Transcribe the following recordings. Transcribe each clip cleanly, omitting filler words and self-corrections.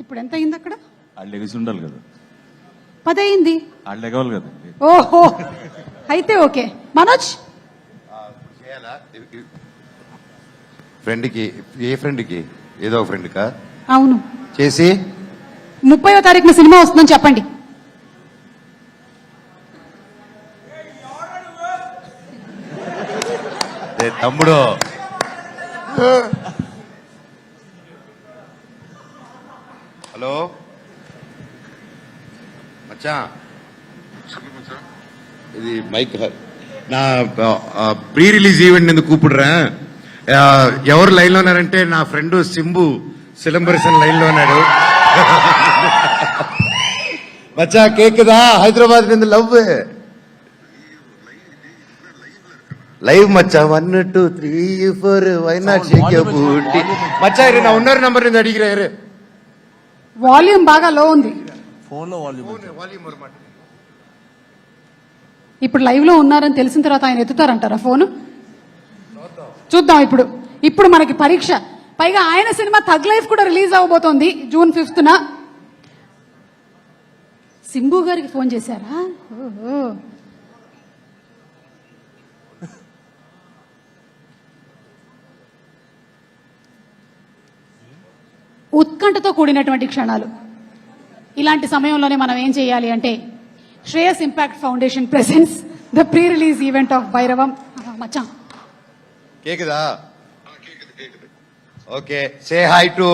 ఇప్పుడు ఎంత అయింది అక్కడ? వాళ్ళు లెగిసి ఉండాలి కదా, 10 అయింది. వాళ్ళు లెగవాలి కదా. ఓహో, అయితే ఓకే. మనోజ్ ఫ్రెండ్కి, ఏ ఫ్రెండ్కి? ఏదో ఒక ఫ్రెండ్కా అవును చేసి 30వ తారీఖున సినిమా వస్తుందని చెప్పండి. తమ్ముడు హలో మచ్చా, ఇది మైక్ నా ప్రీ రిలీజ్ ఈవెంట్ ఎందుకు కూపుడురా? ఎవరు లైన్ లో ఉన్నారంటే నా ఫ్రెండ్ సింబు సిలంబరిసన్ లైన్ లో ఉన్నాడు. మచ్చా కేక్ దా, హైదరాబాద్ నింద love live Maccha 1 2 3 4 why not Sheikh your బూటీ మచ్చా. నా ఉన్నర్ నంబర్ నింద అడిగిరా. వాల్యూమ్ బాగా లో ఉంది. ఫోన్ లో వాల్యూమ్ ఇప్పుడు లైవ్ లో ఉన్నారని తెలిసిన తర్వాత ఆయన ఎత్తుతారంటారా ఫోను? చూద్దాం. ఇప్పుడు మనకి పరీక్ష. పైగా ఆయన సినిమా థగ్ లైఫ్ కూడా రిలీజ్ అవబోతోంది జూన్ 5న. సింబు గారికి ఫోన్ చేశారా? ఓహో, ఉత్కంఠతో కూడినటువంటి క్షణాలు. ఇలాంటి సమయంలోనే మనం ఏం చేయాలి అంటే, Shreyas impact foundation presents the pre release event of Bhairavam. మచ్చా కేకుదా? Okay, say hi to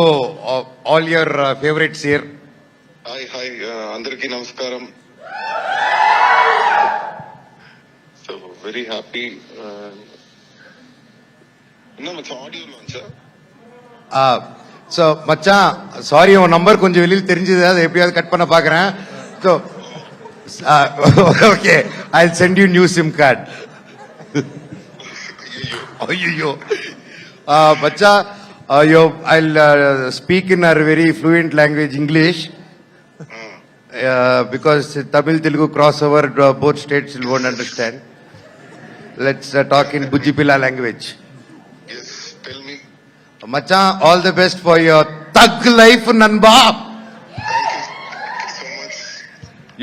all your favourites here. Hi అందరికీ నమస్కారం. So very happy. ஆடியோ லான்ச்சா? ஸோ மச்சான் சாரி, உன் நம்பர் கொஞ்சம் வெளியில் தெரிஞ்சது, அதை எப்படியாவது கட் பண்ண பாக்குறேன். So okay, I sent you new SIM card. ஐயோ மச்சா, I'll speak in our very fluent language, English, because Tamil Telugu crossover, both states won't understand. Let's talk in Bujipila language. Yes, tell me. Macha, all the best for your thug life, Nanba. Thank you so much.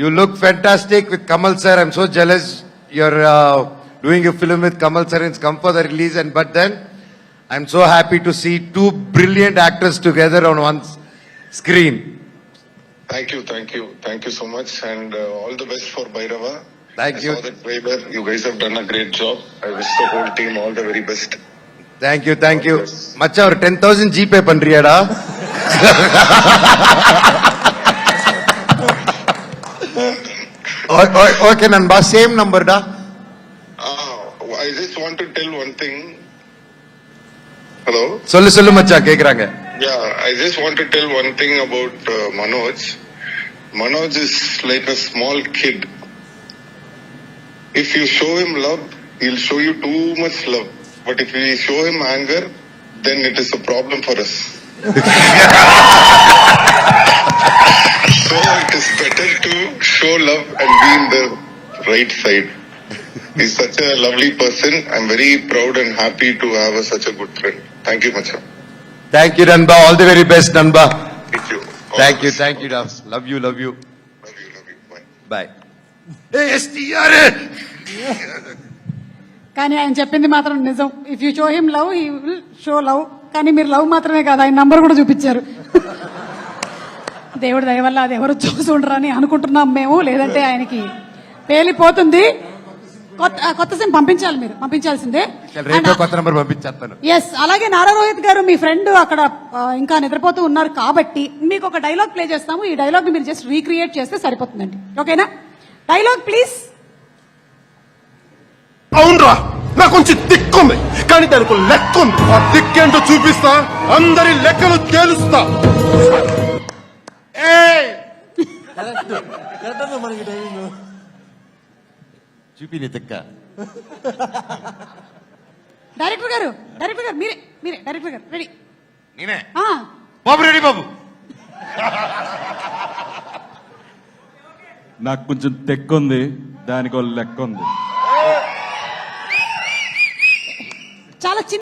You look fantastic with Kamal sir. I'm so jealous. You're doing a film with Kamal sir. It's come for the release, but then I'm so happy to see two brilliant actors together on one screen. Thank you so much, and all the best for Bhairava. Thank you. I saw that trailer. You guys have done a great job. I wish the whole team all the very best. Thank you. Macha, or 10,000 GPay பண்றியாடா? Okay, Nanba, same number da. I just want to tell one thing. Hello? சொல்லு மச்சா, கேக்குறாங்க. Yeah, I just want to tell one thing about Manoj. Manoj is like a small kid. If you show him love, he'll show you too much love. But if we show him anger, then it is a problem for us. So it is better to show love and be in the right side. He's such a lovely person. I'm very proud and happy to have such a good friend. Thank you, Macha. Thank you, Nanba. All the very best, Nanba. Thank you. Thank you, da. Love you. Love you. Bye. Bye. Hey, STR! కానీ ఆయన చెప్పింది మాత్రం నిజం. If you show him love, he will show love. కానీ మీరు love మాత్రమే కాదు, ఆయన నంబర్ కూడా చూపించారు. దేవుడి దయ వల్ల అది ఎవరు చూసి ఉండరని అనుకుంటున్నాం మేము, లేదంటే ఆయనకి పేలిపోతుంది. కొత్త సిమ్ పంపించాలి, మీరు పంపించాల్సిందే. కొత్త నంబర్ పంపించేస్తాను. ఎస్, అలాగే నారా రోహిత్ గారు, మీ ఫ్రెండ్ అక్కడ ఇంకా నిద్రపోతూ ఉన్నారు కాబట్టి మీకు ఒక డైలాగ్ ప్లే చేస్తాము. ఈ డైలాగ్ ని మీరు జస్ట్ రీక్రియేట్ చేస్తే సరిపోతుందండి. ఓకేనా? Dialogue please. అవునరా, నాకు కొంచెం దిక్కుంది, కానీ దానికి లెక్క ఉంది. ఆ దిక్కేంటో చూపిస్తా, అందరి లెక్కలు తేలుస్తా. చూపి నీ తిక్క. డైరెక్టర్ గారు మీరే డైరెక్టర్ గారు రెడీ? నేనే బాబు, రెడీ బాబు. నాకు కొంచెం తెక్కుంది, దానికి లెక్క ఉంది. చాలా చిన్న